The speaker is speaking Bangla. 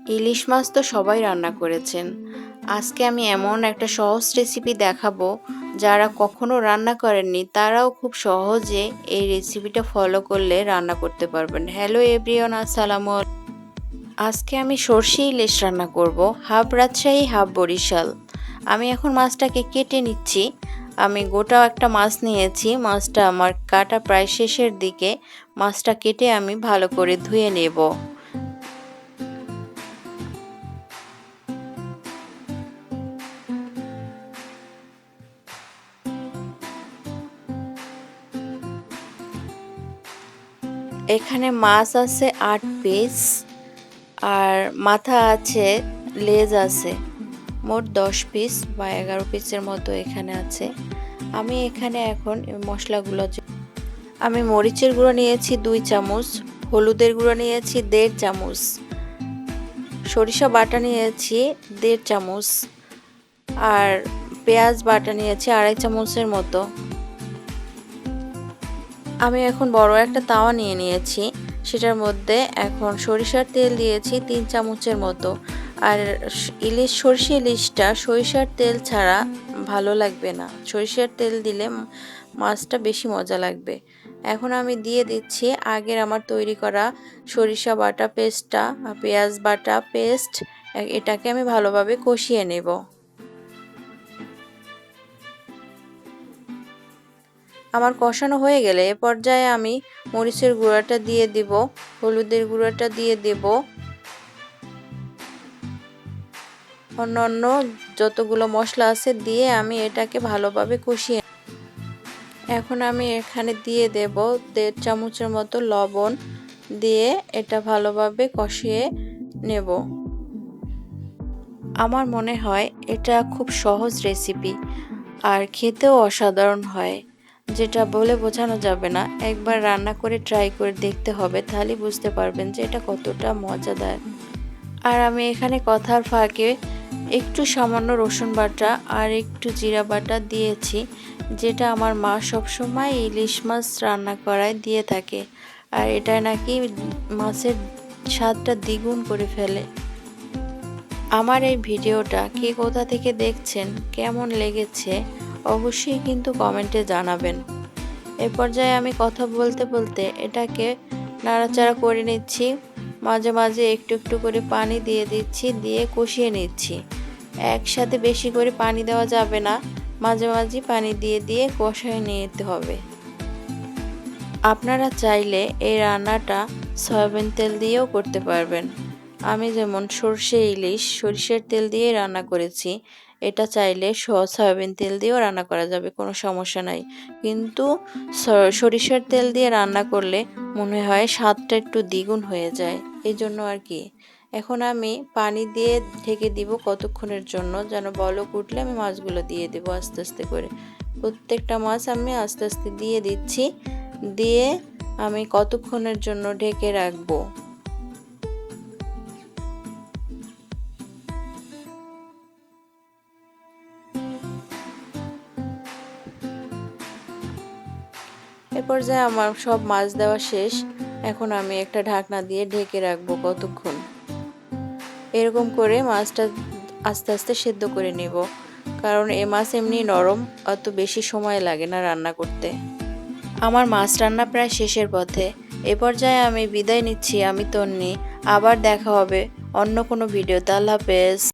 ইলিশ মাছ তো সবাই রান্না করেছেন। আজকে আমি এমন একটা সহজ রেসিপি দেখাবো, যারা কখনো রান্না করেননি তারাও খুব সহজে এই রেসিপিটা ফলো করলে রান্না করতে পারবেন। হ্যালো এভরিওয়ান, আসসালামু আলাইকুম। আজকে আমি সরষে ইলিশ রান্না করব, হাফ রাজশাহী হাফ বরিশাল। আমি এখন মাছটাকে কেটে নিচ্ছি। আমি গোটা একটা মাছ নিয়েছি, মাছটা আমার কাটা প্রায় শেষের দিকে। মাছটা কেটে আমি ভালো করে ধুয়ে নেব। এখানে মাছ আছে ৮ পিস, আর মাথা আছে, লেজ আছে, মোট ১০ পিস বা ১১ পিসের মতো এখানে আছে। আমি এখানে এখন মশলাগুলো আমি মরিচের গুঁড়ো নিয়েছি ২ চামচ, হলুদের গুঁড়ো নিয়েছি ১.৫ চামচ, সরিষা বাটা নিয়েছি ১.৫ চামচ, আর পেঁয়াজ বাটা নিয়েছি ২.৫ চামচের মতো। আমি এখন বড় একটা তাওয়া নিয়ে নিয়েছি, সেটার মধ্যে এখন সরিষার তেল দিয়েছি ৩ চামচের মতো। আর সরষে ইলিশটা সরিষার তেল ছাড়া ভালো লাগবে না, সরিষার তেল দিলে মাছটা বেশি মজা লাগবে। এখন আমি দিয়ে দিচ্ছি আগের আমার তৈরি করা সরিষা বাটা পেস্টটা, পেঁয়াজ বাটা পেস্ট। এটাকে আমি ভালোভাবে কষিয়ে নেব। আমার কষানো হয়ে গেলে এ পর্যায়ে আমি মরিচের গুঁড়াটা দিয়ে দিব, হলুদের গুঁড়াটা দিয়ে দেব, অন্যান্য যতগুলো মশলা আছে দিয়ে আমি এটাকে ভালোভাবে কষিয়ে। এখন আমি এখানে দিয়ে দেব ১.৫ চামচের মতো লবণ, দিয়ে এটা ভালোভাবে কষিয়ে নেব। আমার মনে হয় এটা খুব সহজ রেসিপি, আর খেতেও অসাধারণ হয়, যেটা বলে বোঝানো যাবে না। একবার রান্না করে ট্রাই করে দেখতে হবে, তাহলেই বুঝতে পারবেন যে এটা কতটা মজাদার। আর আমি এখানে কথার ফাঁকে একটু সামান্য রসুন বাটা আর একটু জিরা বাটা দিয়েছি, যেটা আমার মা সবসময় ইলিশ মাছ রান্না করায় দিয়ে থাকে, আর এটা নাকি মাছের স্বাদটা দ্বিগুণ করে ফেলে। আমার এই ভিডিওটা কে কোথা থেকে দেখছেন, কেমন লেগেছে অবশ্যই কিন্তু কমেন্টে জানাবেন। এ পর্যায়ে আমি কথা বলতে বলতে এটাকে নাড়াচাড়া করে নিচ্ছি, মাঝে মাঝে একটু একটু করে পানি দিয়ে দিচ্ছি, দিয়ে কষিয়ে নিচ্ছি। একসাথে বেশি করে পানি দেওয়া যাবে না, মাঝে মাঝে পানি দিয়ে দিয়ে কষিয়ে নিতে হবে। আপনারা চাইলে এই রান্নাটা সয়াবিন তেল দিয়েও করতে পারবেন। আমি যেমন সরষে ইলিশ সরিষার তেল দিয়ে রান্না করেছি, এটা চাইলে সয়াবিন তেল দিয়েও রান্না করা যাবে, কোনো সমস্যা নাই। কিন্তু সরিষার তেল দিয়ে রান্না করলে মনে হয় স্বাদটা একটু দ্বিগুণ হয়ে যায়, এই জন্য আর কি। এখন আমি পানি দিয়ে ঢেকে দিব কতক্ষণের জন্য, যেন বলক উঠলে আমি মাছগুলো দিয়ে দেবো আস্তে আস্তে করে। প্রত্যেকটা মাছ আমি আস্তে আস্তে দিয়ে দিচ্ছি, দিয়ে আমি কতক্ষণের জন্য ঢেকে রাখবো। এ পর্যায়ে আমার সব মাছ দেওয়া শেষ। এখন আমি একটা ঢাকনা দিয়ে ঢেকে রাখবো কতক্ষণ। এরকম করে মাছটা আস্তে আস্তে সেদ্ধ করে নেব, কারণ এ মাছ এমনি নরম, অত বেশি সময় লাগে না রান্না করতে। আমার মাছ রান্না প্রায় শেষের পথে। এ পর্যায়ে আমি বিদায় নিচ্ছি, আমি তন্নি। আবার দেখা হবে অন্য কোনো ভিডিওতে। আল্লাহ হাফেজ।